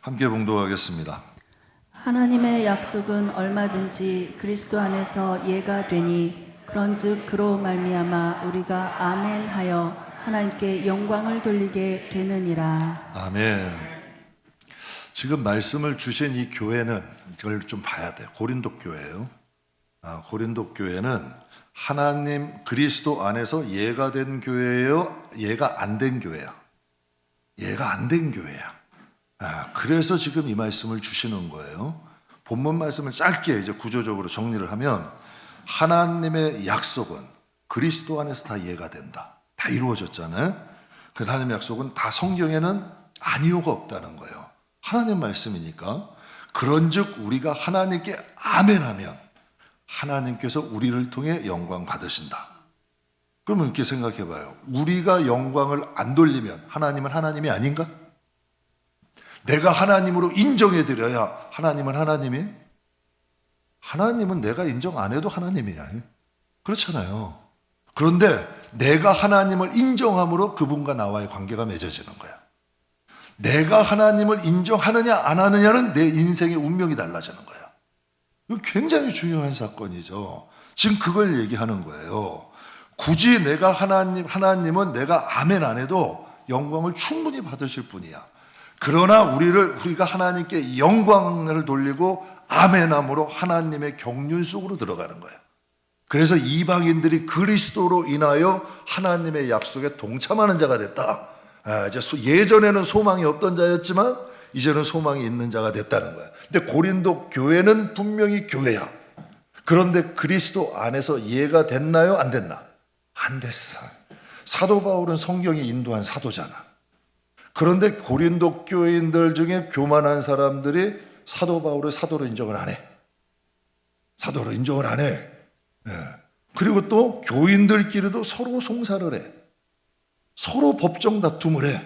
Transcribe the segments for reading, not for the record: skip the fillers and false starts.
함께 봉독하겠습니다. 하나님의 약속은 얼마든지 그리스도 안에서 예가 되니 그런즉 그로 말미암아 우리가 아멘하여 하나님께 영광을 돌리게 되느니라. 아멘. 지금 말씀을 주신 이 교회는 이걸 좀 봐야 돼요. 고린도 교회예요. 고린도 교회는 하나님 그리스도 안에서 예가 된 교회예요? 예가 안 된 교회야? 예가 안 된 교회야. 그래서 지금 이 말씀을 주시는 거예요. 본문 말씀을 짧게 이제 구조적으로 정리를 하면 하나님의 약속은 그리스도 안에서 다 예가 된다. 다 이루어졌잖아요. 그 하나님의 약속은 다 성경에는 아니오가 없다는 거예요. 하나님 말씀이니까. 그런즉 우리가 하나님께 아멘하면 하나님께서 우리를 통해 영광 받으신다. 그러면 이렇게 생각해 봐요. 우리가 영광을 안 돌리면 하나님은 하나님이 아닌가? 내가 하나님으로 인정해 드려야 하나님은 하나님이? 하나님은 내가 인정 안 해도 하나님이야. 그렇잖아요. 그런데 내가 하나님을 인정함으로 그분과 나와의 관계가 맺어지는 거야. 내가 하나님을 인정하느냐 안 하느냐는 내 인생의 운명이 달라지는 거야. 이거 굉장히 중요한 사건이죠. 지금 그걸 얘기하는 거예요. 굳이 내가 하나님은 내가 아멘 안 해도 영광을 충분히 받으실 분이야. 그러나 우리가 하나님께 영광을 돌리고 아멘함으로 하나님의 경륜 속으로 들어가는 거예요. 그래서 이방인들이 그리스도로 인하여 하나님의 약속에 동참하는 자가 됐다. 이제 예전에는 소망이 없던 자였지만 이제는 소망이 있는 자가 됐다는 거야. 근데 고린도 교회는 분명히 교회야. 그런데 그리스도 안에서 예가 됐나요? 안 됐나? 안 됐어. 사도 바울은 성경이 인도한 사도잖아. 그런데 고린도 교인들 중에 교만한 사람들이 사도 바울을 사도로 인정을 안 해. 사도로 인정을 안 해. 그리고 또 교인들끼리도 서로 송사를 해. 서로 법정 다툼을 해.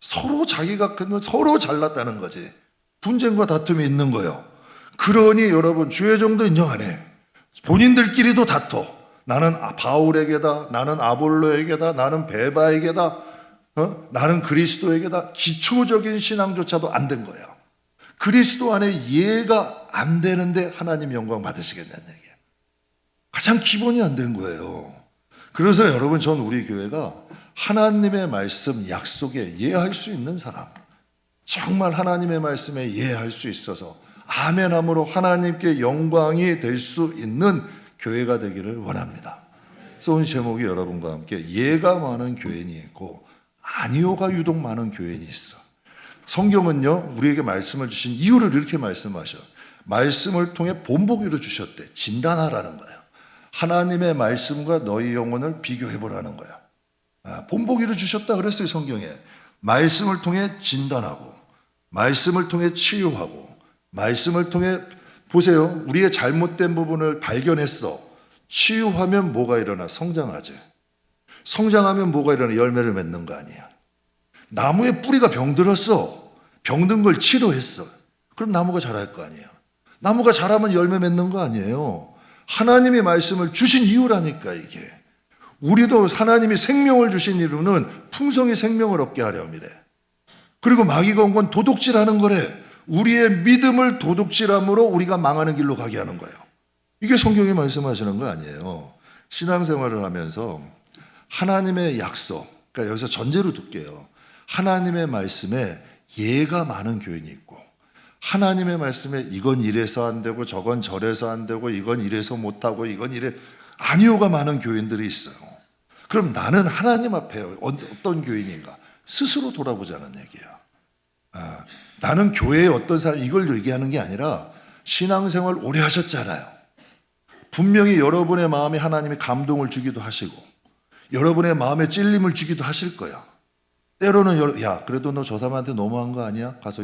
서로 자기가 서로 잘났다는 거지. 분쟁과 다툼이 있는 거예요. 그러니 여러분 주의 정도 인정 안 해. 본인들끼리도 다퉈. 나는 바울에게다, 나는 아볼로에게다, 나는 베바에게다, 나는 그리스도에게다. 기초적인 신앙조차도 안 된 거예요. 그리스도 안에 이해가 안 되는데 하나님 영광 받으시겠냐는 얘기예요. 가장 기본이 안 된 거예요. 그래서 여러분 전 우리 교회가 하나님의 말씀 약속에 이해할 수 있는 사람, 정말 하나님의 말씀에 이해할 수 있어서 아멘함으로 하나님께 영광이 될 수 있는 교회가 되기를 원합니다. 그래서 오늘 제목이 여러분과 함께 예가 많은 교인이 있고 아니오가 유독 많은 교인이 있어. 성경은요 우리에게 말씀을 주신 이유를 이렇게 말씀하셔. 말씀을 통해 본보기로 주셨대. 진단하라는 거예요. 하나님의 말씀과 너희 영혼을 비교해보라는 거예요. 본보기로 주셨다 그랬어요. 성경에 말씀을 통해 진단하고 말씀을 통해 치유하고 말씀을 통해 보세요. 우리의 잘못된 부분을 발견했어. 치유하면 뭐가 일어나? 성장하지. 성장하면 뭐가 일어나? 열매를 맺는 거 아니야. 나무의 뿌리가 병들었어. 병든 걸 치료했어. 그럼 나무가 자랄 거 아니에요. 나무가 자라면 열매 맺는 거 아니에요. 하나님이 말씀을 주신 이유라니까 이게. 우리도 하나님이 생명을 주신 이유는 풍성히 생명을 얻게 하렴이래. 그리고 마귀가 온 건 도둑질하는 거래. 우리의 믿음을 도둑질함으로 우리가 망하는 길로 가게 하는 거예요. 이게 성경이 말씀하시는 거 아니에요. 신앙생활을 하면서 하나님의 약속, 그러니까 여기서 전제로 둘게요. 하나님의 말씀에 예가 많은 교인이 있고 하나님의 말씀에 이건 이래서 안 되고 저건 저래서 안 되고 이건 이래서 못하고 이건 이래 아니오가 많은 교인들이 있어요. 그럼 나는 하나님 앞에 어떤 교인인가 스스로 돌아보자는 얘기예요. 나는 교회에 어떤 사람 이걸 얘기하는 게 아니라 신앙생활 오래 하셨잖아요. 분명히 여러분의 마음에 하나님이 감동을 주기도 하시고 여러분의 마음에 찔림을 주기도 하실 거야. 때로는 야 그래도 너 저 사람한테 너무한 거 아니야? 가서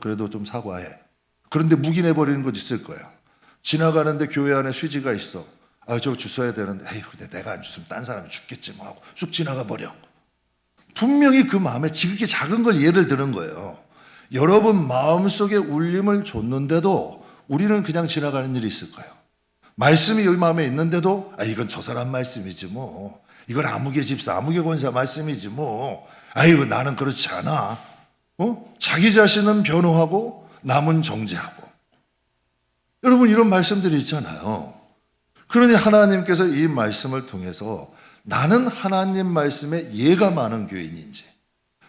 그래도 좀 사과해. 그런데 묵인해버리는 것 있을 거야. 지나가는데 교회 안에 휴지가 있어. 저거 주워야 되는데 에이 근데 내가 안 주면 딴 사람이 죽겠지 뭐 하고 쑥 지나가 버려. 분명히 그 마음에 지극히 작은 걸 예를 드는 거예요. 여러분 마음속에 울림을 줬는데도 우리는 그냥 지나가는 일이 있을 거예요. 말씀이 여기 마음에 있는데도 이건 저 사람 말씀이지 뭐. 이건 아무개 집사, 아무개 권사 말씀이지 뭐. 아이고 나는 그렇지 않아. 자기 자신은 변호하고 남은 정죄하고. 여러분 이런 말씀들이 있잖아요. 그러니 하나님께서 이 말씀을 통해서 나는 하나님 말씀에 예가 많은 교인인지,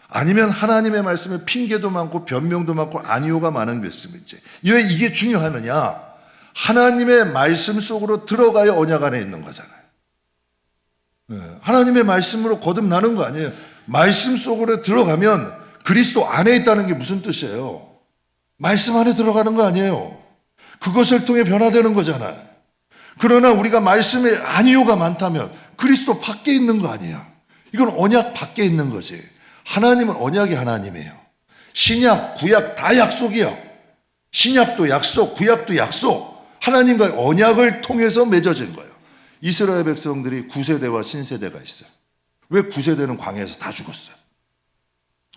아니면 하나님의 말씀에 핑계도 많고 변명도 많고 아니오가 많은 말씀인지. 왜 이게 중요하느냐? 하나님의 말씀 속으로 들어가야 언약 안에 있는 거잖아요. 하나님의 말씀으로 거듭나는 거 아니에요. 말씀 속으로 들어가면 그리스도 안에 있다는 게 무슨 뜻이에요? 말씀 안에 들어가는 거 아니에요. 그것을 통해 변화되는 거잖아요. 그러나 우리가 말씀에 아니오가 많다면 그리스도 밖에 있는 거 아니에요. 이건 언약 밖에 있는 거지. 하나님은 언약의 하나님이에요. 신약, 구약 다 약속이요. 신약도 약속, 구약도 약속. 하나님과의 언약을 통해서 맺어진 거예요. 이스라엘 백성들이 구세대와 신세대가 있어요. 왜 구세대는 광야에서 다 죽었어요?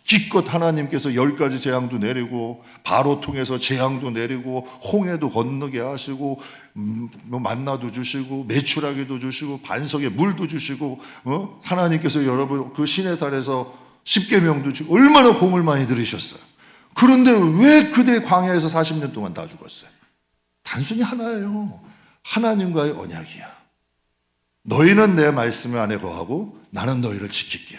기껏 하나님께서 10가지 재앙도 내리고 바로 통해서 재앙도 내리고 홍해도 건너게 하시고 만나도 주시고 메추라기도 주시고 반석에 물도 주시고 하나님께서 여러분 그 시내산에서 십계명도 주고 얼마나 공을 많이 들이셨어요. 그런데 왜 그들이 광야에서 40년 동안 다 죽었어요? 단순히 하나예요. 하나님과의 언약이야. 너희는 내 말씀 안에 거하고 나는 너희를 지킬게.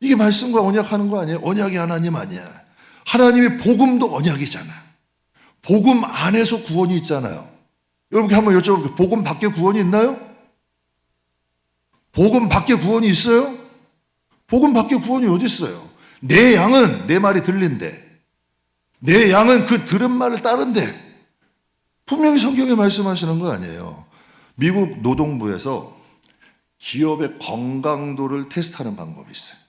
이게 말씀과 언약하는 거 아니에요? 언약이 하나님 아니야. 하나님의 복음도 언약이잖아. 복음 안에서 구원이 있잖아요. 여러분께 한번 여쭤볼게요. 복음 밖에 구원이 있나요? 복음 밖에 구원이 있어요? 복음 밖에 구원이 어디 있어요? 내 양은 내 말이 들린대. 내 양은 그 들은 말을 따른대. 분명히 성경에 말씀하시는 거 아니에요. 미국 노동부에서 기업의 건강도를 테스트하는 방법이 있어요.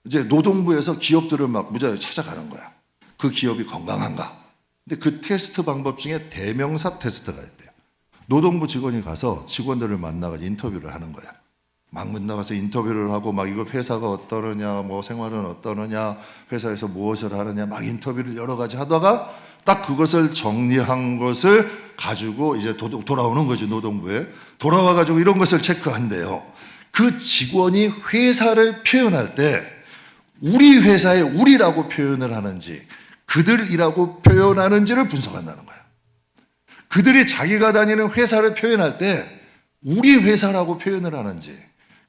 이제 노동부에서 기업들을 막 무작위 찾아가는 거야. 그 기업이 건강한가? 근데 그 테스트 방법 중에 대명사 테스트가 있대요. 노동부 직원이 가서 직원들을 만나서 인터뷰를 하는 거야. 막 만나가서 인터뷰를 하고 막 이거 회사가 어떠느냐, 뭐 생활은 어떠느냐, 회사에서 무엇을 하느냐, 막 인터뷰를 여러 가지 하다가 딱 그것을 정리한 것을 가지고 이제 돌아오는 거지, 노동부에. 돌아와가지고 이런 것을 체크한대요. 그 직원이 회사를 표현할 때 우리 회사에 우리라고 표현을 하는지 그들이라고 표현하는지를 분석한다는 거예요. 그들이 자기가 다니는 회사를 표현할 때 우리 회사라고 표현을 하는지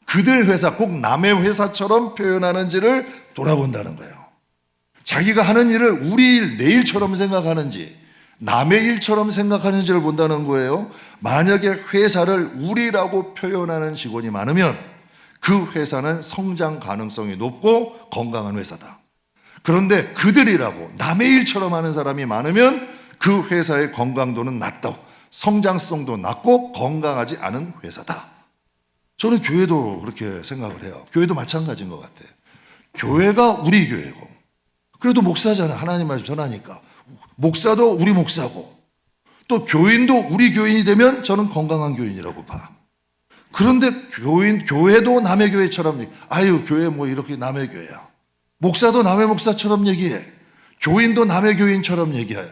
그들 회사, 꼭 남의 회사처럼 표현하는지를 돌아본다는 거예요. 자기가 하는 일을 우리 일, 내 일처럼 생각하는지 남의 일처럼 생각하는지를 본다는 거예요. 만약에 회사를 우리라고 표현하는 직원이 많으면 그 회사는 성장 가능성이 높고 건강한 회사다. 그런데 그들이라고 남의 일처럼 하는 사람이 많으면 그 회사의 건강도는 낮다. 성장성도 낮고 건강하지 않은 회사다. 저는 교회도 그렇게 생각을 해요. 교회도 마찬가지인 것 같아요. 교회가 우리 교회고, 그래도 목사잖아. 하나님 말씀 전하니까. 목사도 우리 목사고, 또 교인도 우리 교인이 되면 저는 건강한 교인이라고 봐. 그런데 교회도 남의 교회처럼, 아유, 교회 뭐 이렇게 남의 교회야. 목사도 남의 목사처럼 얘기해. 교인도 남의 교인처럼 얘기해.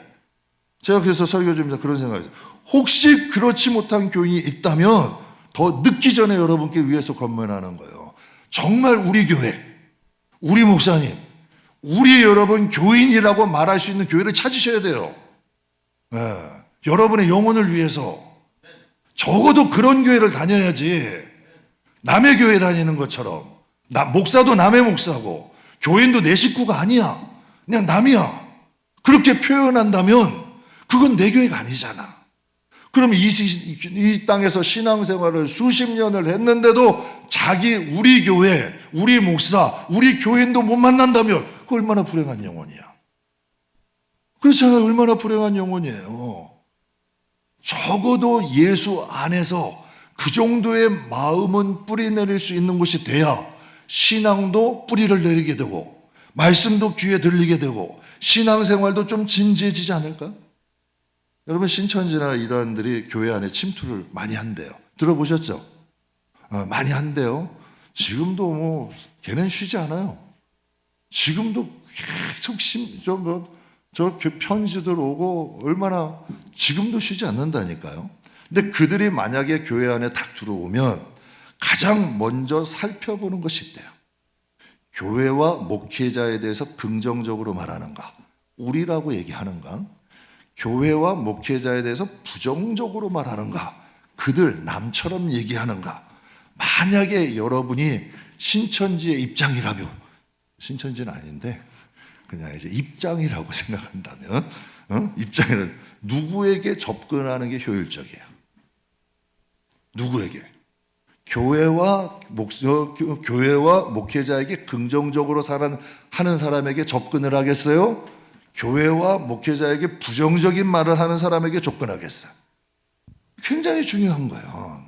제가 그래서 설교 중에 그런 생각이 있어요. 혹시 그렇지 못한 교인이 있다면 더 늦기 전에 여러분께 위해서 권면하는 거예요. 정말 우리 교회, 우리 목사님, 우리 여러분 교인이라고 말할 수 있는 교회를 찾으셔야 돼요. 여러분의 영혼을 위해서 적어도 그런 교회를 다녀야지. 남의 교회 다니는 것처럼. 목사도 남의 목사고 교인도 내 식구가 아니야. 그냥 남이야. 그렇게 표현한다면 그건 내 교회가 아니잖아. 그럼 이 땅에서 신앙생활을 수십 년을 했는데도 자기 우리 교회, 우리 목사, 우리 교인도 못 만난다면 그 얼마나 불행한 영혼이야. 그렇잖아요. 얼마나 불행한 영혼이에요. 적어도 예수 안에서 그 정도의 마음은 뿌리 내릴 수 있는 곳이 돼야 신앙도 뿌리를 내리게 되고 말씀도 귀에 들리게 되고 신앙생활도 좀 진지해지지 않을까? 여러분, 신천지나 이단들이 교회 안에 침투를 많이 한대요. 들어보셨죠? 많이 한대요. 지금도 뭐 걔는 쉬지 않아요. 지금도 계속 저 편지들 오고 얼마나 지금도 쉬지 않는다니까요. 근데 그들이 만약에 교회 안에 딱 들어오면 가장 먼저 살펴보는 것이 있대요. 교회와 목회자에 대해서 긍정적으로 말하는가? 우리라고 얘기하는가? 교회와 목회자에 대해서 부정적으로 말하는가? 그들 남처럼 얘기하는가? 만약에 여러분이 신천지의 입장이라면, 신천지는 아닌데 그냥 이제 입장이라고 생각한다면, 입장에는 누구에게 접근하는 게 효율적이에요? 누구에게? 교회와 목회자에게 긍정적으로 하는 사람에게 접근을 하겠어요? 교회와 목회자에게 부정적인 말을 하는 사람에게 접근하겠어요? 굉장히 중요한 거예요.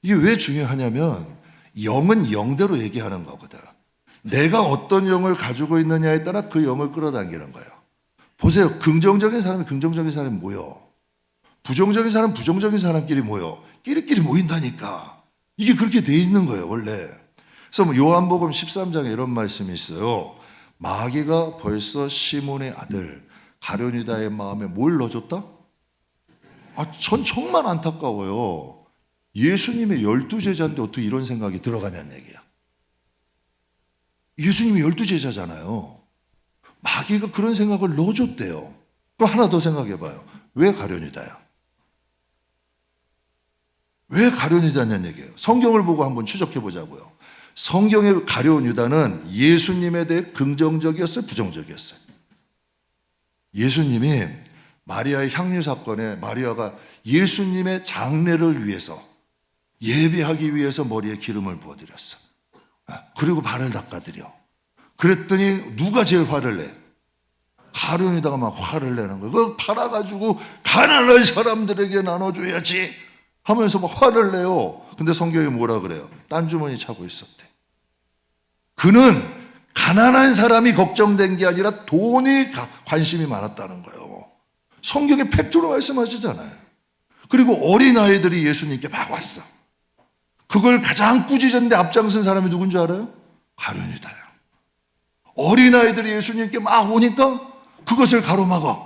이게 왜 중요하냐면 영은 영대로 얘기하는 거거든. 내가 어떤 영을 가지고 있느냐에 따라 그 영을 끌어당기는 거예요. 보세요. 긍정적인 사람이 긍정적인 사람이 모여. 부정적인 사람 부정적인 사람끼리 모여. 끼리끼리 모인다니까. 이게 그렇게 돼 있는 거예요, 원래. 그래서 뭐 요한복음 13장에 이런 말씀이 있어요. 마귀가 벌써 시몬의 아들 가룟유다의 마음에 뭘 넣어줬다? 전 정말 안타까워요. 예수님의 12제자인데 어떻게 이런 생각이 들어가냐는 얘기야. 예수님이 12제자잖아요. 마귀가 그런 생각을 넣어줬대요. 그럼 하나 더 생각해봐요. 왜 가룟유다야? 왜 가룟유다냐는 얘기예요. 성경을 보고 한번 추적해보자고요. 성경의 가룟유다는 예수님에 대해 긍정적이었어요? 부정적이었어요? 예수님이 마리아의 향유 사건에 마리아가 예수님의 장례를 위해서 예비하기 위해서 머리에 기름을 부어드렸어. 그리고 발을 닦아드려. 그랬더니 누가 제일 화를 내? 가룟유다가 막 화를 내는 거예요. 그거 팔아가지고 가난한 사람들에게 나눠줘야지 하면서 막 화를 내요. 근데 성경이 뭐라 그래요? 딴 주머니 차고 있었대. 그는 가난한 사람이 걱정된 게 아니라 돈이 관심이 많았다는 거예요. 성경에 팩트로 말씀하시잖아요. 그리고 어린아이들이 예수님께 막 왔어. 그걸 가장 꾸짖었는데 앞장선 사람이 누군지 알아요? 가룟유다예요. 어린아이들이 예수님께 막 오니까 그것을 가로막아.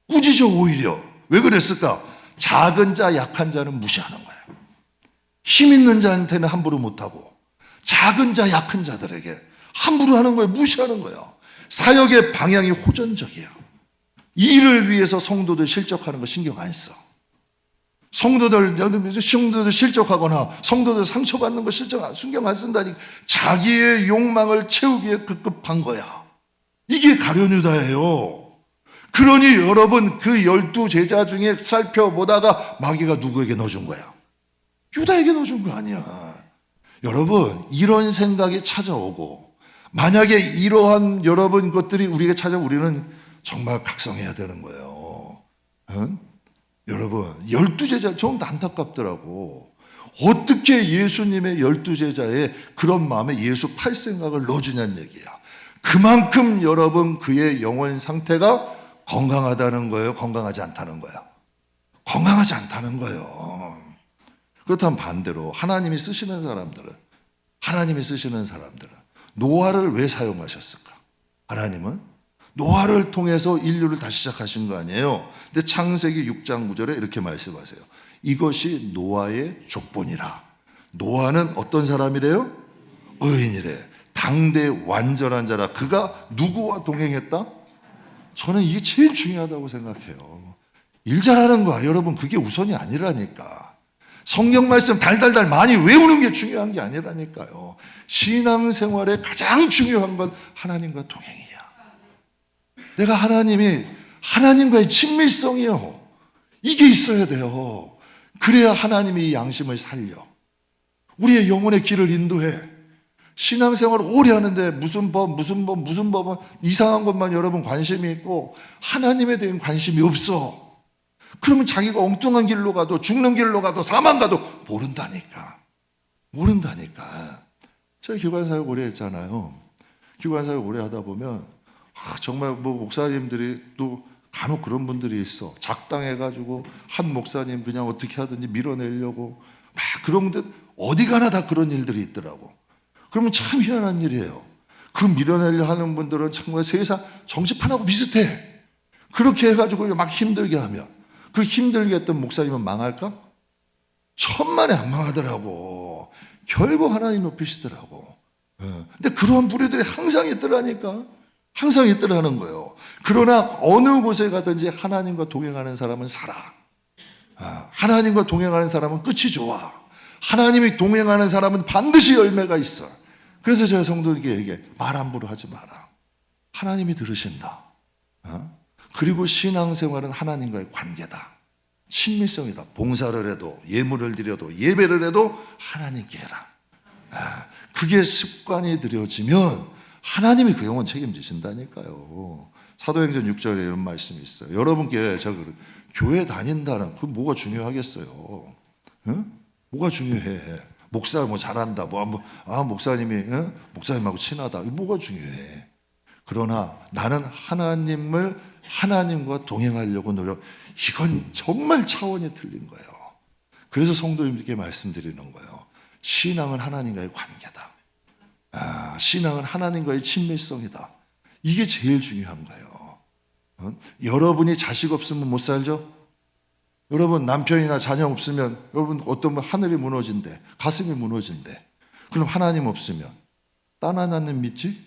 꾸짖어 오히려. 왜 그랬을까? 작은 자, 약한 자는 무시하는 거예요. 힘 있는 자한테는 함부로 못하고 작은 자, 약한 자들에게 함부로 하는 거예요. 무시하는 거예요. 사역의 방향이 호전적이에요. 일을 위해서 성도들 실적하는 거 신경 안 써. 성도들 실적하거나 성도들 상처받는 거 신경 안 쓴다니 자기의 욕망을 채우기에 급급한 거야. 이게 가룟유다예요. 그러니 여러분 그 12제자 중에 살펴보다가 마귀가 누구에게 넣어준 거야? 유다에게 넣어준 거 아니야. 여러분 이런 생각이 찾아오고 만약에 이러한 여러분 것들이 우리에게 찾아오면 우리는 정말 각성해야 되는 거예요. 응? 여러분 12제자 좀 안타깝더라고. 어떻게 예수님의 12제자에 그런 마음에 예수 팔 생각을 넣어주냐는 얘기야. 그만큼 여러분 그의 영혼 상태가 건강하다는 거예요? 건강하지 않다는 거예요? 건강하지 않다는 거예요. 그렇다면 반대로 하나님이 쓰시는 사람들은 노아를 왜 사용하셨을까? 하나님은 노아를 통해서 인류를 다시 시작하신 거 아니에요? 근데 창세기 6장 9절에 이렇게 말씀하세요. 이것이 노아의 족본이라. 노아는 어떤 사람이래요? 의인이래. 당대 완전한 자라. 그가 누구와 동행했다? 저는 이게 제일 중요하다고 생각해요. 일 잘하는 거야. 여러분 그게 우선이 아니라니까. 성경 말씀 달달달 많이 외우는 게 중요한 게 아니라니까요. 신앙생활에 가장 중요한 건 하나님과 동행이야. 내가 하나님과의 친밀성이요. 이게 있어야 돼요. 그래야 하나님이 이 양심을 살려. 우리의 영혼의 길을 인도해. 신앙생활을 오래 하는데 무슨 법은 이상한 것만 여러분 관심이 있고 하나님에 대한 관심이 없어. 그러면 자기가 엉뚱한 길로 가도 죽는 길로 가도 사망 가도 모른다니까. 제가 기관사역 오래 했잖아요. 기관사역 오래 하다 보면 정말 목사님들이 또 간혹 그런 분들이 있어. 작당해가지고 한 목사님 그냥 어떻게 하든지 밀어내려고 막 그런 데 어디 가나 다 그런 일들이 있더라고. 그러면 참 희한한 일이에요. 그 밀어내려 하는 분들은 정말 세상 정치판하고 비슷해. 그렇게 해가지고 막 힘들게 하면 그 힘들게 했던 목사님은 망할까? 천만에 안 망하더라고. 결국 하나님 높이시더라고. 근데 그런 부류들이 항상 있더라니까. 항상 있더라는 거예요. 그러나 어느 곳에 가든지 하나님과 동행하는 사람은 살아. 하나님과 동행하는 사람은 끝이 좋아. 하나님이 동행하는 사람은 반드시 열매가 있어. 그래서 제가 성도에게 얘기해. 말 함부로 하지 마라. 하나님이 들으신다. 그리고 신앙생활은 하나님과의 관계다. 친밀성이다. 봉사를 해도 예물을 드려도 예배를 해도 하나님께 해라. 그게 습관이 들여지면 하나님이 그 영혼 책임지신다니까요. 사도행전 6절에 이런 말씀이 있어요. 여러분께 제가 교회 다닌다는 그 뭐가 중요하겠어요? 뭐가 중요해? 목사 뭐 잘한다. 목사님이 목사님하고 친하다. 뭐가 중요해? 그러나 나는 하나님과 동행하려고 노력. 이건 정말 차원이 틀린 거예요. 그래서 성도님들께 말씀드리는 거예요. 신앙은 하나님과의 관계다. 신앙은 하나님과의 친밀성이다. 이게 제일 중요한 거예요. 여러분이 자식 없으면 못 살죠? 여러분 남편이나 자녀 없으면 여러분 어떤 분 하늘이 무너진대. 가슴이 무너진대. 그럼 하나님 없으면 딴 하나님 믿지?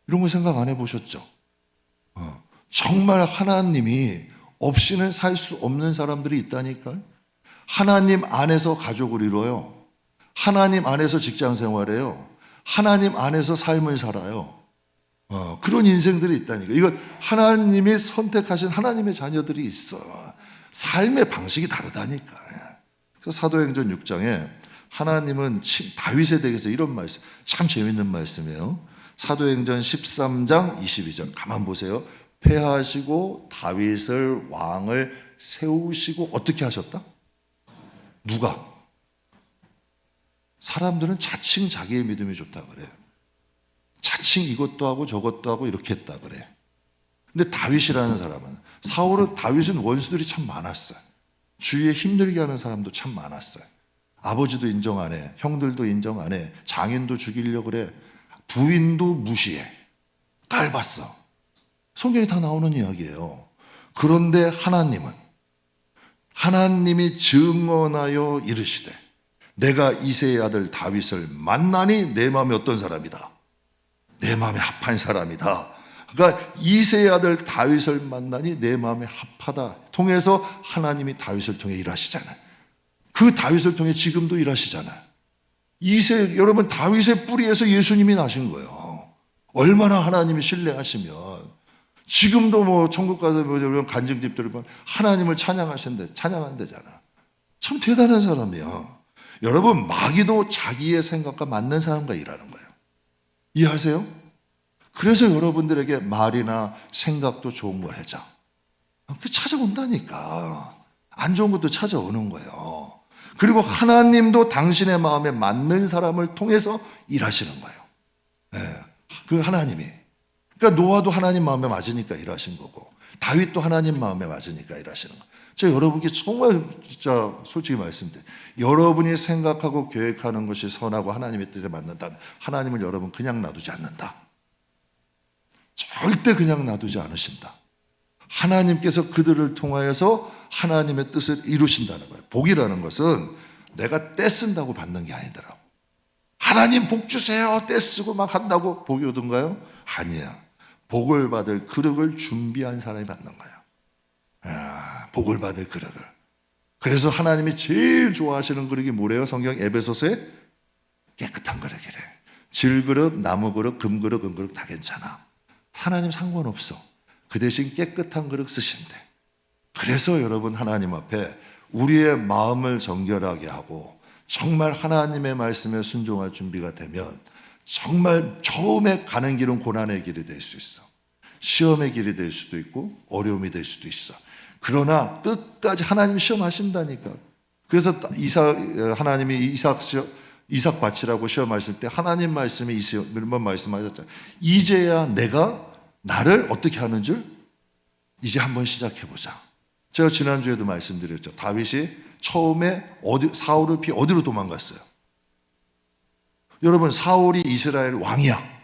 이런 거 생각 안 해보셨죠? 정말 하나님이 없이는 살 수 없는 사람들이 있다니까요. 하나님 안에서 가족을 이뤄요. 하나님 안에서 직장 생활해요. 하나님 안에서 삶을 살아요. 그런 인생들이 있다니까. 이건 하나님이 선택하신 하나님의 자녀들이 있어. 삶의 방식이 다르다니까. 그래서 사도행전 6장에 하나님은 다윗에 대해서 이런 말씀, 참 재밌는 말씀이에요. 사도행전 13장 22절 가만 보세요. 패하시고 다윗을 왕을 세우시고 어떻게 하셨다? 누가? 사람들은 자칭 자기의 믿음이 좋다 그래. 자칭 이것도 하고 저것도 하고 이렇게 했다 그래. 근데 다윗이라는 사람은 다윗은 원수들이 참 많았어요. 주위에 힘들게 하는 사람도 참 많았어요. 아버지도 인정 안 해. 형들도 인정 안 해. 장인도 죽이려고 그래. 부인도 무시해. 깔봤어. 성경에 다 나오는 이야기예요. 그런데 하나님이 증언하여 이르시되 내가 이새의 아들 다윗을 만나니 내 마음에 어떤 사람이다? 내 마음에 합한 사람이다. 그러니까 이새의 아들 다윗을 만나니 내 마음에 합하다. 통해서 하나님이 다윗을 통해 일하시잖아요. 그 다윗을 통해 지금도 일하시잖아요. 여러분 다윗의 뿌리에서 예수님이 나신 거예요. 얼마나 하나님이 신뢰하시면 지금도 천국 가서 간증집들을 보면 하나님을 찬양한대잖아. 참 대단한 사람이야. 여러분 마귀도 자기의 생각과 맞는 사람과 일하는 거예요. 이해하세요? 그래서 여러분들에게 말이나 생각도 좋은 걸 하자. 그 찾아온다니까. 안 좋은 것도 찾아오는 거예요. 그리고 하나님도 당신의 마음에 맞는 사람을 통해서 일하시는 거예요. 그 하나님이. 그러니까 노아도 하나님 마음에 맞으니까 일하신 거고 다윗도 하나님 마음에 맞으니까 일하시는 거예요. 제가 여러분께 정말 진짜 솔직히 말씀드려요. 여러분이 생각하고 계획하는 것이 선하고 하나님의 뜻에 맞는다. 하나님을 여러분 그냥 놔두지 않는다. 절대 그냥 놔두지 않으신다. 하나님께서 그들을 통하여서 하나님의 뜻을 이루신다는 거예요. 복이라는 것은 내가 떼쓴다고 받는 게 아니더라고. 하나님 복 주세요. 떼쓰고 막 한다고 복이 오던가요? 아니야. 복을 받을 그릇을 준비한 사람이 받는 거야. 복을 받을 그릇을. 그래서 하나님이 제일 좋아하시는 그릇이 뭐래요? 성경 에베소서에 깨끗한 그릇이래. 질그릇, 나무 그릇, 금 그릇, 은 그릇 다 괜찮아. 하나님 상관없어. 그 대신 깨끗한 그릇 쓰신대. 그래서 여러분 하나님 앞에 우리의 마음을 정결하게 하고 정말 하나님의 말씀에 순종할 준비가 되면 정말 처음에 가는 길은 고난의 길이 될 수 있어. 시험의 길이 될 수도 있고 어려움이 될 수도 있어. 그러나 끝까지 하나님이 시험하신다니까. 그래서 하나님이 이삭 바치라고 시험하실 때 하나님 말씀이 몇번 말씀하셨잖아요. 이제야 내가 나를 어떻게 하는 줄 이제 한번 시작해보자. 제가 지난주에도 말씀드렸죠. 다윗이 처음에 사울을 피해 어디로 도망갔어요? 여러분 사울이 이스라엘 왕이야.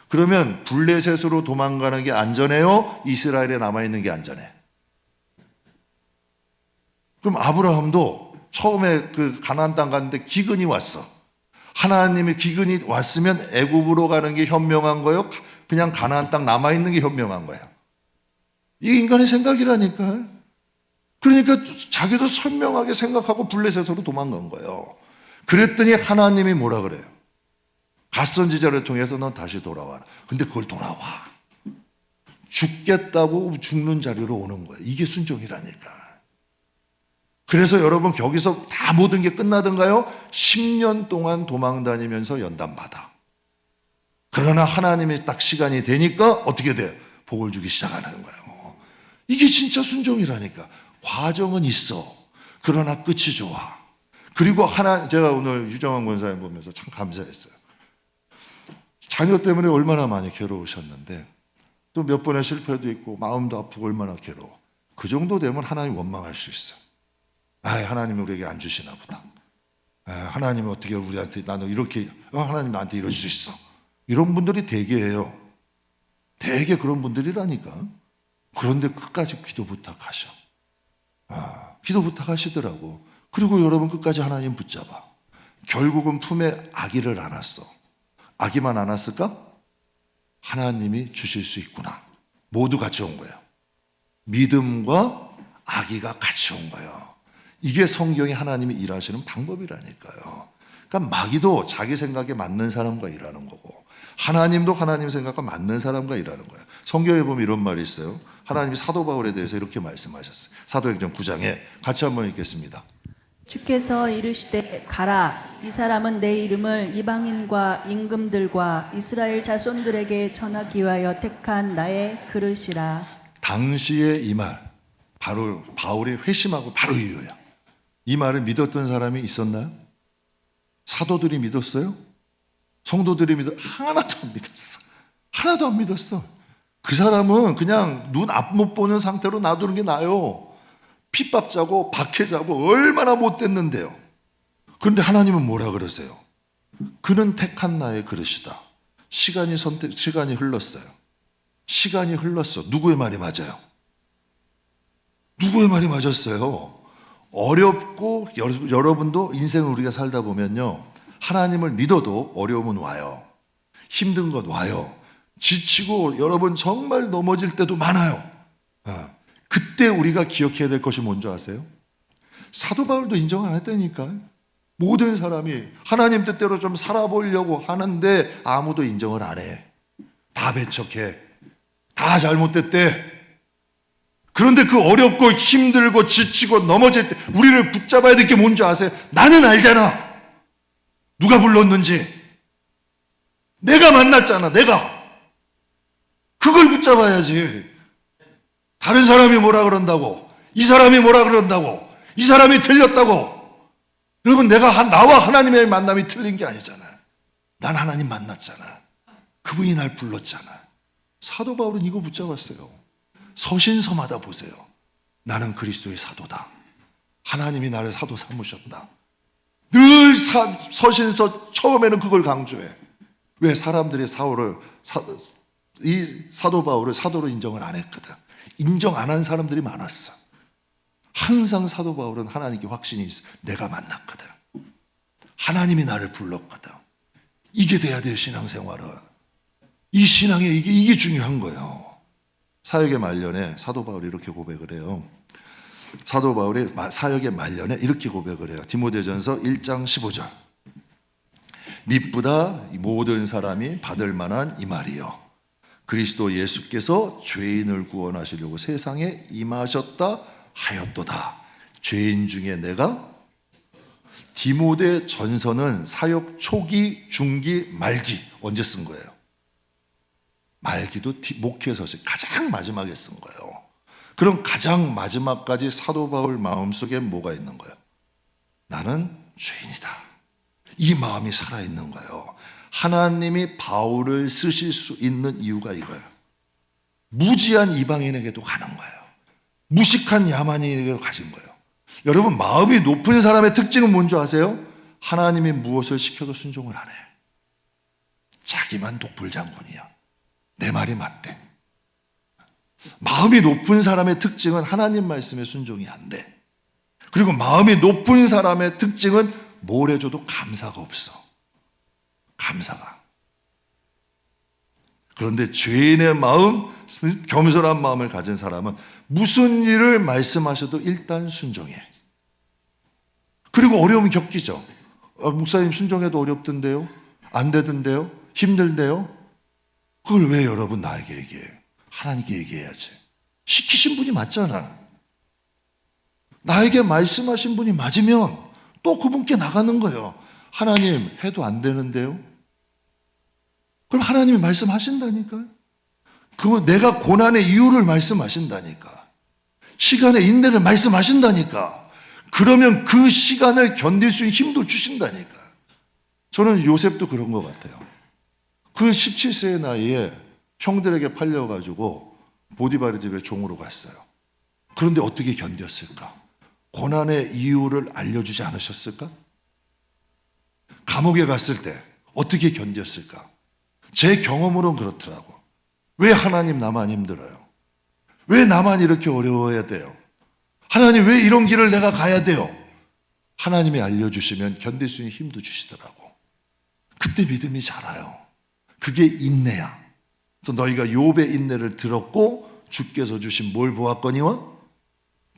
그러면 블레셋으로 도망가는 게 안전해요? 이스라엘에 남아있는 게 안전해? 그럼 아브라함도 처음에 그 가나안 땅 갔는데 기근이 왔어. 하나님의 기근이 왔으면 애굽으로 가는 게 현명한 거예요? 그냥 가나안 땅 남아있는 게 현명한 거예요? 이게 인간의 생각이라니까. 그러니까 자기도 선명하게 생각하고 블레셋으로 도망간 거예요. 그랬더니 하나님이 뭐라 그래요? 갓선지자를 통해서 넌 다시 돌아와라. 근데 그걸 돌아와. 죽겠다고 죽는 자리로 오는 거예요. 이게 순종이라니까. 그래서 여러분 거기서 다 모든 게 끝나던가요? 10년 동안 도망 다니면서 연단받아. 그러나 하나님이 딱 시간이 되니까 어떻게 돼요? 복을 주기 시작하는 거예요. 이게 진짜 순종이라니까. 과정은 있어. 그러나 끝이 좋아. 그리고 제가 오늘 유정환 권사님 보면서 참 감사했어요. 자녀 때문에 얼마나 많이 괴로우셨는데 또 몇 번의 실패도 있고 마음도 아프고 얼마나 괴로워. 그 정도 되면 하나님 원망할 수 있어. 하나님이 우리에게 안 주시나 보다. 하나님이 어떻게 우리한테 나는 이렇게 하나님 나한테 이럴 수 있어. 이런 분들이 대개예요. 대개 그런 분들이라니까. 그런데 끝까지 기도 부탁하셔. 기도 부탁하시더라고. 그리고 여러분 끝까지 하나님 붙잡아. 결국은 품에 아기를 안았어. 아기만 안았을까? 하나님이 주실 수 있구나. 모두 같이 온 거예요. 믿음과 아기가 같이 온 거예요. 이게 성경이 하나님이 일하시는 방법이라니까요. 그러니까 마귀도 자기 생각에 맞는 사람과 일하는 거고 하나님도 하나님 생각과 맞는 사람과 일하는 거예요. 성경에 보면 이런 말이 있어요. 하나님이 사도 바울에 대해서 이렇게 말씀하셨어요. 사도행전 9장에 같이 한번 읽겠습니다. 주께서 이르시되 가라. 이 사람은 내 이름을 이방인과 임금들과 이스라엘 자손들에게 전하기 위하여 택한 나의 그릇이라. 당시에 이 말 바로 바울이 회심하고 바로 이유야. 이 말을 믿었던 사람이 있었나요? 사도들이 믿었어요? 성도들이 하나도 안 믿었어. 하나도 안 믿었어. 그 사람은 그냥 눈 앞 못 보는 상태로 놔두는 게 나아요. 핍박 자고 박해 자고 얼마나 못됐는데요. 그런데 하나님은 뭐라 그러세요? 그는 택한 나의 그릇이다. 시간이 흘렀어요. 시간이 흘렀어. 누구의 말이 맞아요? 누구의 말이 맞았어요? 어렵고 여러분도 인생을 우리가 살다 보면요. 하나님을 믿어도 어려움은 와요. 힘든 건 와요. 지치고 여러분 정말 넘어질 때도 많아요. 그때 우리가 기억해야 될 것이 뭔지 아세요? 사도 바울도 인정 안 했다니까. 모든 사람이 하나님 뜻대로 좀 살아보려고 하는데 아무도 인정을 안 해. 다 배척해. 다 잘못됐대. 그런데 그 어렵고 힘들고 지치고 넘어질 때 우리를 붙잡아야 될 게 뭔지 아세요? 나는 알잖아. 누가 불렀는지. 내가 만났잖아. 내가. 그걸 붙잡아야지. 다른 사람이 뭐라 그런다고. 이 사람이 뭐라 그런다고. 이 사람이 틀렸다고. 여러분 나와 하나님의 만남이 틀린 게 아니잖아. 난 하나님 만났잖아. 그분이 날 불렀잖아. 사도 바울은 이거 붙잡았어요. 서신서마다 보세요. 나는 그리스도의 사도다. 하나님이 나를 사도 삼으셨다. 늘 서신서 처음에는 그걸 강조해. 왜? 사람들이 이 사도 바울을 사도로 인정을 안 했거든. 인정 안 한 사람들이 많았어. 항상 사도 바울은 하나님께 확신이 있어. 내가 만났거든. 하나님이 나를 불렀거든. 이게 돼야 돼, 신앙생활은. 이 신앙에 이게 중요한 거예요. 사역의 말년에 사도 바울이 이렇게 고백을 해요. 사도 바울이 사역의 말년에 이렇게 고백을 해요. 디모데전서 1장 15절. 믿보다 모든 사람이 받을 만한 이 말이요. 그리스도 예수께서 죄인을 구원하시려고 세상에 임하셨다 하였도다. 죄인 중에 내가 디모데 전서는 사역 초기, 중기, 말기 언제 쓴 거예요? 말기도 목회서식 가장 마지막에 쓴 거예요. 그럼 가장 마지막까지 사도 바울 마음속에 뭐가 있는 거예요? 나는 죄인이다. 이 마음이 살아있는 거예요. 하나님이 바울을 쓰실 수 있는 이유가 이거예요. 무지한 이방인에게도 가는 거예요. 무식한 야만인에게도 가진 거예요. 여러분 마음이 높은 사람의 특징은 뭔지 아세요? 하나님이 무엇을 시켜도 순종을 안 해. 자기만 독불장군이야. 내 말이 맞대. 마음이 높은 사람의 특징은 하나님 말씀에 순종이 안 돼. 그리고 마음이 높은 사람의 특징은 뭘 해줘도 감사가 없어. 감사가. 그런데 죄인의 마음, 겸손한 마음을 가진 사람은 무슨 일을 말씀하셔도 일단 순종해. 그리고 어려움 겪이죠. 목사님 순종해도 어렵던데요? 안 되던데요? 힘들대요? 그걸 왜 여러분 나에게 얘기해? 하나님께 얘기해야지. 시키신 분이 맞잖아. 나에게 말씀하신 분이 맞으면 또 그분께 나가는 거예요. 하나님 해도 안 되는데요? 그럼 하나님이 말씀하신다니까요. 그거 내가 고난의 이유를 말씀하신다니까. 시간의 인내를 말씀하신다니까. 그러면 그 시간을 견딜 수 있는 힘도 주신다니까. 저는 요셉도 그런 것 같아요. 그 17세의 나이에 형들에게 팔려가지고 보디바르 집에 종으로 갔어요. 그런데 어떻게 견뎠을까? 고난의 이유를 알려주지 않으셨을까? 감옥에 갔을 때 어떻게 견뎠을까? 제 경험으로는 그렇더라고. 왜 하나님 나만 힘들어요? 왜 나만 이렇게 어려워야 돼요? 하나님 왜 이런 길을 내가 가야 돼요? 하나님이 알려주시면 견딜 수 있는 힘도 주시더라고. 그때 믿음이 자라요. 그게 인내야. 그래서 너희가 욥의 인내를 들었고 주께서 주신 뭘 보았거니와?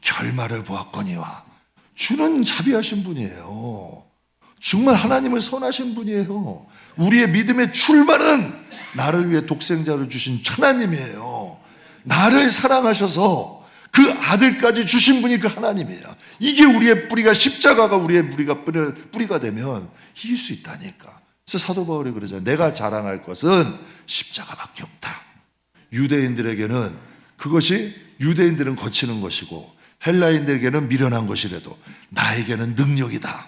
결말을 보았거니와. 주는 자비하신 분이에요. 정말 하나님은 선하신 분이에요. 우리의 믿음의 출발은 나를 위해 독생자를 주신 하나님이에요. 나를 사랑하셔서 그 아들까지 주신 분이 그 하나님이에요. 이게 우리의 뿌리가, 십자가가 우리의 뿌리가 되면 이길 수 있다니까. 그래서 사도 바울이 그러잖아요. 내가 자랑할 것은 십자가밖에 없다. 유대인들에게는 그것이, 유대인들은 거치는 것이고 헬라인들에게는 미련한 것이라도 나에게는 능력이다.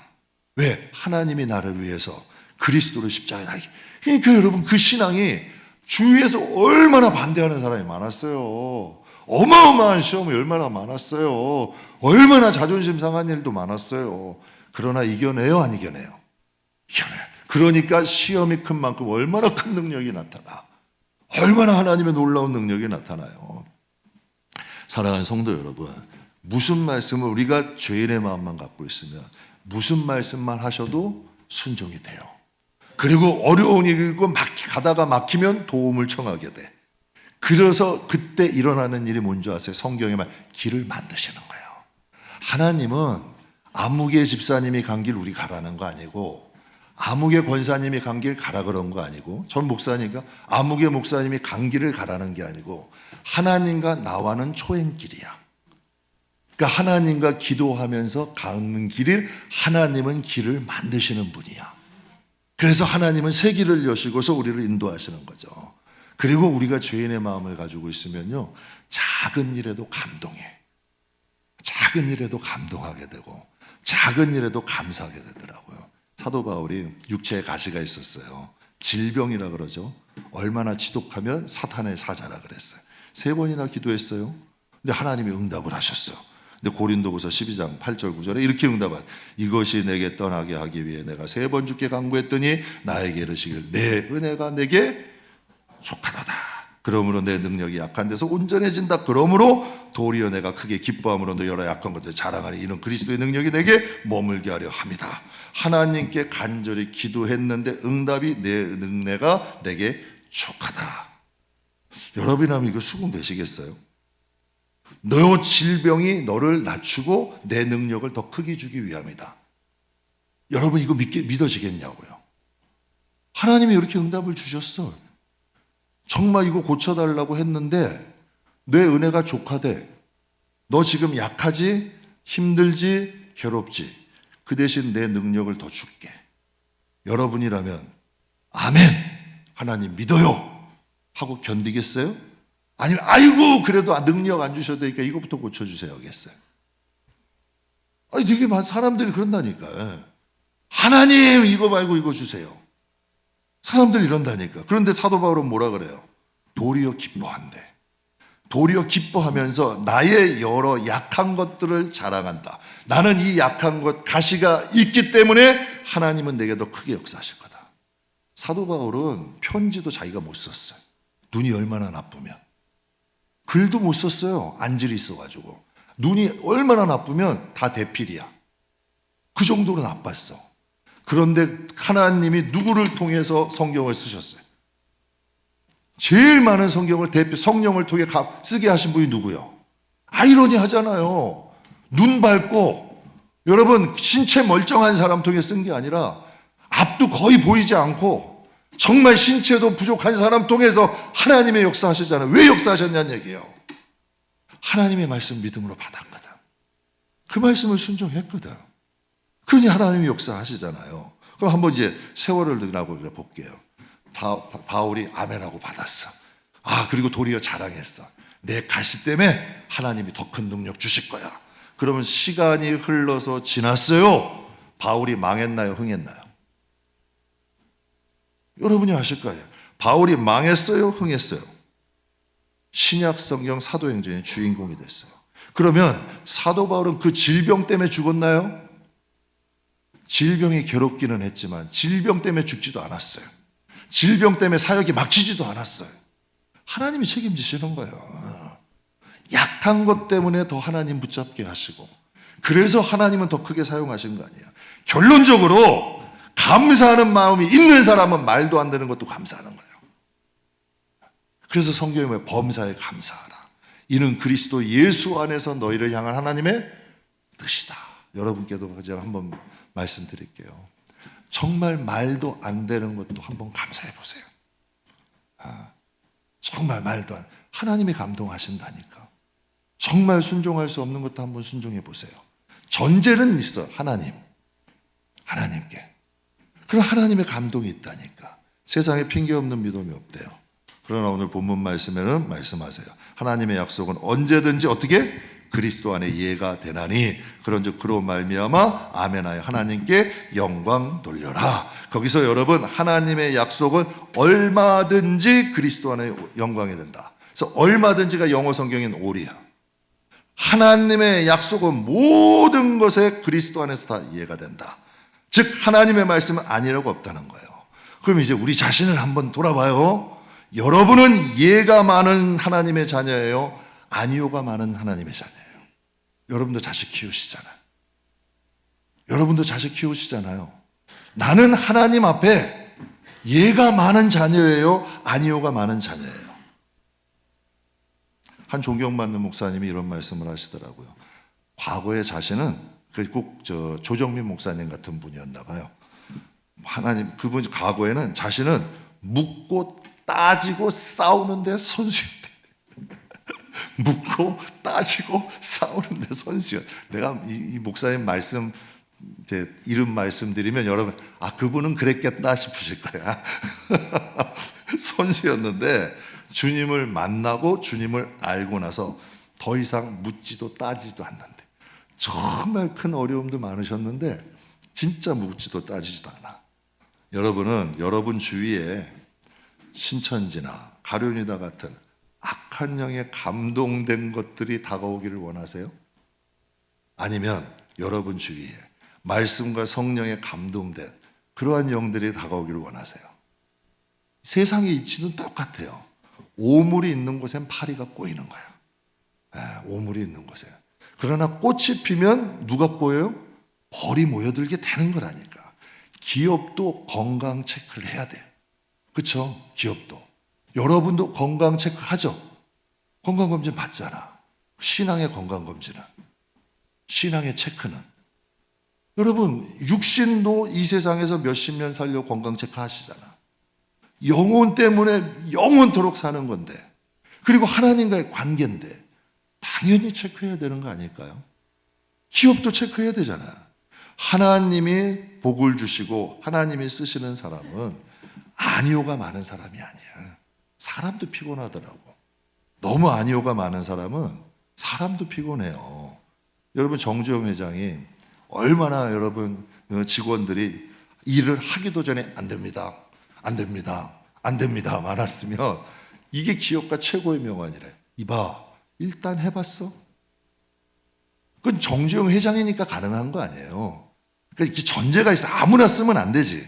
왜? 하나님이 나를 위해서 그리스도를 십자가에 달게. 그러니까 여러분, 그 신앙이 주위에서 얼마나 반대하는 사람이 많았어요. 어마어마한 시험이 얼마나 많았어요. 얼마나 자존심 상한 일도 많았어요. 그러나 이겨내요, 안 이겨내요? 이겨내요. 그러니까 시험이 큰 만큼 얼마나 큰 능력이 나타나. 얼마나 하나님의 놀라운 능력이 나타나요. 사랑하는 성도 여러분, 무슨 말씀을, 우리가 죄인의 마음만 갖고 있으면 무슨 말씀만 하셔도 순종이 돼요. 그리고 어려운 일이 있고 가다가 막히면 도움을 청하게 돼. 그래서 그때 일어나는 일이 뭔지 아세요? 성경에 말 길을 만드시는 거예요. 하나님은 아무개 집사님이 간 길 우리 가라는 거 아니고, 아무개 권사님이 간 길 가라 그런 거 아니고, 전 목사니까 아무개 목사님이 간 길을 가라는 게 아니고, 하나님과 나와는 초행길이야. 그러니까 하나님과 기도하면서 가는 길을 하나님은 길을 만드시는 분이야. 그래서 하나님은 새 길을 여시고서 우리를 인도하시는 거죠. 그리고 우리가 죄인의 마음을 가지고 있으면요, 작은 일에도 감동해. 작은 일에도 감동하게 되고 작은 일에도 감사하게 되더라고요. 사도 바울이 육체에 가시가 있었어요. 질병이라 그러죠. 얼마나 지독하면 사탄의 사자라 그랬어요. 3번이나 기도했어요. 근데 하나님이 응답을 하셨어요. 근데 고린도후서 12장 8절 9절에 이렇게 응답한, 이것이 내게 떠나게 하기 위해 내가 3번 주께 간구했더니 나에게 이르시길 내 은혜가 내게 족하도다. 그러므로 내 능력이 약한 데서 온전해진다. 그러므로 도리어 내가 크게 기뻐함으로 너 여러 약한 것을 자랑하니 이는 그리스도의 능력이 내게 머물게 하려 함이다. 하나님께 간절히 기도했는데 응답이 내 은혜가 내게 족하다. 여러분이라면 이거 수긍되시겠어요? 너 질병이 너를 낮추고 내 능력을 더 크게 주기 위함이다. 여러분 이거 믿어지겠냐고요? 하나님이 이렇게 응답을 주셨어. 정말 이거 고쳐달라고 했는데 내 은혜가 족하대. 너 지금 약하지? 힘들지? 괴롭지? 그 대신 내 능력을 더 줄게. 여러분이라면 아멘, 하나님 믿어요 하고 견디겠어요? 아니면 아이고 그래도 능력 안 주셔도 되니까 이거부터 고쳐주세요 하겠어요? 아니 되게 많은 사람들이 그런다니까. 하나님 이거 말고 이거 주세요. 사람들이 이런다니까. 그런데 사도 바울은 뭐라 그래요? 도리어 기뻐한대. 도리어 기뻐하면서 나의 여러 약한 것들을 자랑한다. 나는 이 약한 것, 가시가 있기 때문에 하나님은 내게 더 크게 역사하실 거다. 사도 바울은 편지도 자기가 못 썼어요. 눈이 얼마나 나쁘면. 글도 못 썼어요. 안질이 있어가지고. 눈이 얼마나 나쁘면 다 대필이야. 그 정도로 나빴어. 그런데 하나님이 누구를 통해서 성경을 쓰셨어요? 제일 많은 성경을 성령을 통해 쓰게 하신 분이 누구요? 아이러니하잖아요. 눈 밝고 여러분 신체 멀쩡한 사람 통해 쓴 게 아니라 앞도 거의 보이지 않고 정말 신체도 부족한 사람 통해서 하나님의 역사하시잖아요. 왜 역사하셨냐는 얘기예요. 하나님의 말씀 믿음으로 받았거든. 그 말씀을 순종했거든. 그러니 하나님이 역사하시잖아요. 그럼 한번 이제 세월을 지나고 볼게요. 바울이 아멘하고 받았어. 그리고 도리어 자랑했어. 내 가시 때문에 하나님이 더 큰 능력 주실 거야. 그러면 시간이 흘러서 지났어요. 바울이 망했나요? 흥했나요? 여러분이 아실 거예요. 바울이 망했어요? 흥했어요? 신약 성경 사도행전의 주인공이 됐어요. 그러면 사도 바울은 그 질병 때문에 죽었나요? 질병이 괴롭기는 했지만 질병 때문에 죽지도 않았어요. 질병 때문에 사역이 막히지도 않았어요. 하나님이 책임지시는 거예요. 약한 것 때문에 더 하나님 붙잡게 하시고, 그래서 하나님은 더 크게 사용하신 거 아니에요. 결론적으로 감사하는 마음이 있는 사람은 말도 안 되는 것도 감사하는 거예요. 그래서 성경에 보면 범사에 감사하라. 이는 그리스도 예수 안에서 너희를 향한 하나님의 뜻이다. 여러분께도 제가 한번 말씀드릴게요. 정말 말도 안 되는 것도 한번 감사해 보세요. 정말 말도 안, 하나님이 감동하신다니까. 정말 순종할 수 없는 것도 한번 순종해 보세요. 전제는 있어. 하나님께. 그럼 하나님의 감동이 있다니까. 세상에 핑계 없는 믿음이 없대요. 그러나 오늘 본문 말씀에는 말씀하세요. 하나님의 약속은 언제든지 어떻게? 그리스도 안에 이해가 되나니 그런즉 그로 말미암아 아멘하여 하나님께 영광 돌려라. 거기서 여러분 하나님의 약속은 얼마든지 그리스도 안에 영광이 된다. 그래서 얼마든지가 영어 성경인 all이야. 하나님의 약속은 모든 것에 그리스도 안에서 다 이해가 된다. 즉 하나님의 말씀은 아니라고 없다는 거예요. 그럼 이제 우리 자신을 한번 돌아봐요. 여러분은 예가 많은 하나님의 자녀예요? 아니요가 많은 하나님의 자녀예요? 여러분도 자식 키우시잖아요. 여러분도 자식 키우시잖아요. 나는 하나님 앞에 예가 많은 자녀예요? 아니요가 많은 자녀예요? 한 존경받는 목사님이 이런 말씀을 하시더라고요. 과거의 자신은 꼭 조정민 목사님 같은 분이었나 봐요. 하나님, 그분 과거에는 자신은 묻고 따지고 싸우는데 선수였대. 묻고 따지고 싸우는데 선수였. 내가 이 목사님 말씀 이제 이름 말씀드리면 여러분 그분은 그랬겠다 싶으실 거야. 선수였는데 주님을 만나고 주님을 알고 나서 더 이상 묻지도 따지도 않는데 정말 큰 어려움도 많으셨는데 진짜 묻지도 따지지도 않아. 여러분은 여러분 주위에 신천지나 가룟유다 같은 악한 영에 감동된 것들이 다가오기를 원하세요? 아니면 여러분 주위에 말씀과 성령에 감동된 그러한 영들이 다가오기를 원하세요? 세상의 이치는 똑같아요. 오물이 있는 곳엔 파리가 꼬이는 거야. 오물이 있는 곳에. 그러나 꽃이 피면 누가 꼬여요? 벌이 모여들게 되는 거라니까. 기업도 건강 체크를 해야 돼. 그렇죠? 기업도. 여러분도 건강 체크하죠? 건강검진 받잖아. 신앙의 건강검진은. 신앙의 체크는. 여러분 육신도 이 세상에서 몇십 년 살려 건강 체크하시잖아. 영혼 때문에 영원토록 사는 건데, 그리고 하나님과의 관계인데 당연히 체크해야 되는 거 아닐까요? 기업도 체크해야 되잖아. 하나님이 복을 주시고 하나님이 쓰시는 사람은 아니오가 많은 사람이 아니야. 사람도 피곤하더라고. 너무 아니오가 많은 사람은 사람도 피곤해요. 여러분 정주영 회장이 얼마나 여러분 직원들이 일을 하기도 전에 안 됩니다. 많았으면 이게 기업가 최고의 명언이래. 이봐, 일단 해봤어? 그건 정주영 회장이니까 가능한 거 아니에요. 그러니까 이게 전제가 있어. 아무나 쓰면 안 되지.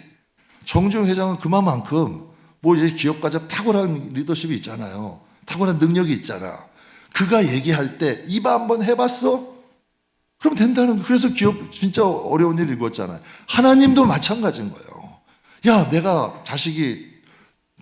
정주영 회장은 그만큼 이제 기업가적 탁월한 리더십이 있잖아요. 탁월한 능력이 있잖아. 그가 얘기할 때 이봐 한번 해봤어? 그럼 된다는 거. 그래서 기업 진짜 어려운 일 읽었잖아요. 하나님도 마찬가지인 거예요. 야, 내가 자식이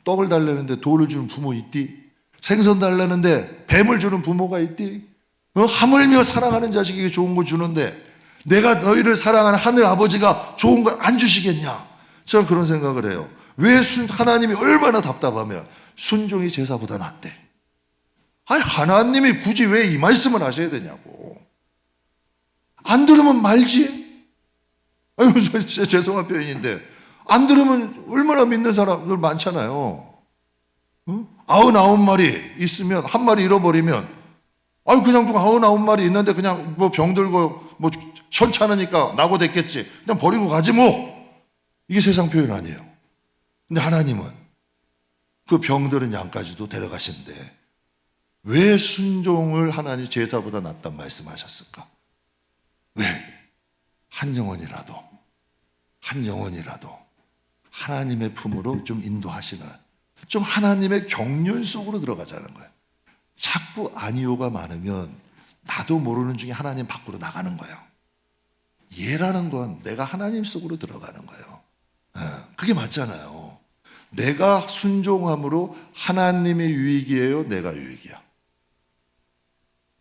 떡을 달라는데 돌을 주는 부모 있디? 생선 달라는데 뱀을 주는 부모가 있디? 하물며 사랑하는 자식에게 좋은 거 주는데 내가 너희를 사랑하는 하늘 아버지가 좋은 걸 안 주시겠냐? 제가 그런 생각을 해요. 왜 하나님이 얼마나 답답하면 순종이 제사보다 낫대? 아니, 하나님이 굳이 왜 이 말씀을 하셔야 되냐고. 안 들으면 말지. 아유, 진짜 죄송한 표현인데 안 들으면 얼마나 믿는 사람들 많잖아요. 99마리 있으면 한 마리 잃어버리면, 아유, 그냥 99마리 있는데 그냥 뭐 병들고 뭐 천찮으니까 나고 됐겠지. 그냥 버리고 가지 뭐. 이게 세상 표현 아니에요. 근데 하나님은 그 병들은 양까지도 데려가신대. 왜 순종을 하나님 제사보다 낫단 말씀하셨을까? 왜? 한 영혼이라도 하나님의 품으로 좀 인도하시는, 좀 하나님의 경륜 속으로 들어가자는 거예요. 자꾸 아니오가 많으면 나도 모르는 중에 하나님 밖으로 나가는 거예요. 예라는 건 내가 하나님 속으로 들어가는 거예요. 그게 맞잖아요. 내가 순종함으로 하나님의 유익이에요, 내가 유익이야?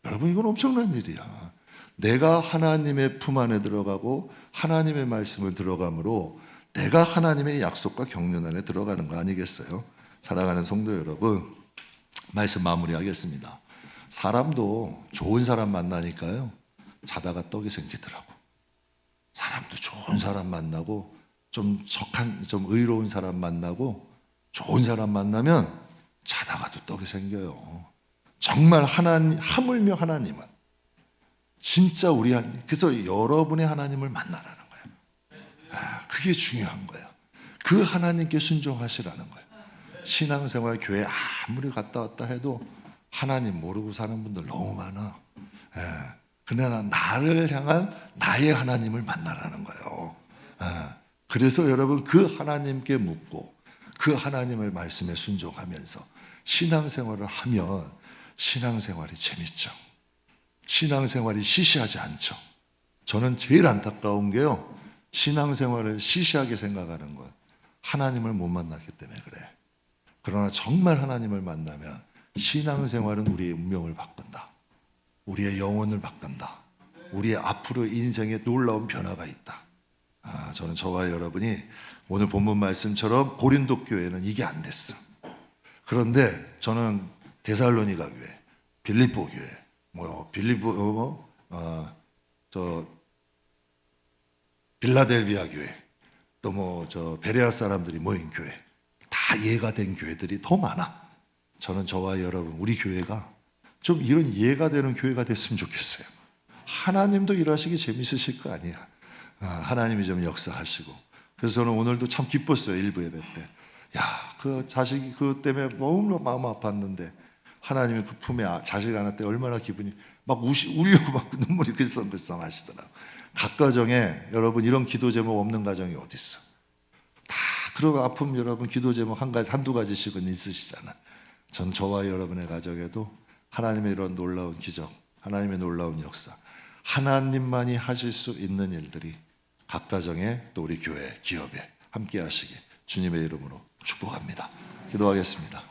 여러분, 이건 엄청난 일이야. 내가 하나님의 품 안에 들어가고 하나님의 말씀을 들어감으로 내가 하나님의 약속과 경륜 안에 들어가는 거 아니겠어요? 사랑하는 성도 여러분, 말씀 마무리하겠습니다. 사람도 좋은 사람 만나니까요, 자다가 떡이 생기더라고. 사람도 좋은 사람 만나고 좀 의로운 사람 만나고 좋은 사람 만나면 자다가도 떡이 생겨요. 정말 하물며 하나님은 진짜 그래서 여러분의 하나님을 만나라는 거예요. 그게 중요한 거예요. 그 하나님께 순종하시라는 거예요. 신앙생활 교회 아무리 갔다 왔다 해도 하나님 모르고 사는 분들 너무 많아. 그러나 나를 향한 나의 하나님을 만나라는 거예요. 그래서 여러분, 그 하나님께 묻고 그 하나님의 말씀에 순종하면서 신앙생활을 하면 신앙생활이 재밌죠. 신앙생활이 시시하지 않죠. 저는 제일 안타까운 게요, 신앙생활을 시시하게 생각하는 것, 하나님을 못 만났기 때문에 그래. 그러나 정말 하나님을 만나면 신앙생활은 우리의 운명을 바꾼다. 우리의 영혼을 바꾼다. 우리의 앞으로 인생에 놀라운 변화가 있다. 저는 저와 여러분이 오늘 본문 말씀처럼 고린도 교회는 이게 안 됐어. 그런데 저는 데살로니가 교회, 빌립보 교회, 빌라델비아 교회, 또 베레아 사람들이 모인 교회, 다 예가 된 교회들이 더 많아. 저는 저와 여러분, 우리 교회가 좀 이런 예가 되는 교회가 됐으면 좋겠어요. 하나님도 일하시기 재밌으실 거 아니야. 하나님이 좀 역사하시고. 그래서 저는 오늘도 참 기뻤어요. 일부 예배 때. 그 자식이 그것 때문에 너무 마음 아팠는데 하나님이 그 품에 자식 안았을 때 얼마나 기분이 막 울려고 막 눈물이 글썽글썽 하시더라고요. 각 가정에 여러분 이런 기도 제목 없는 가정이 어디 있어? 다 그런 아픔 여러분 기도 제목 한두 가지씩은 있으시잖아. 전 저와 여러분의 가정에도 하나님의 이런 놀라운 기적, 하나님의 놀라운 역사, 하나님만이 하실 수 있는 일들이 각 가정에 또 우리 교회, 기업에 함께 하시기 주님의 이름으로 축복합니다. 기도하겠습니다.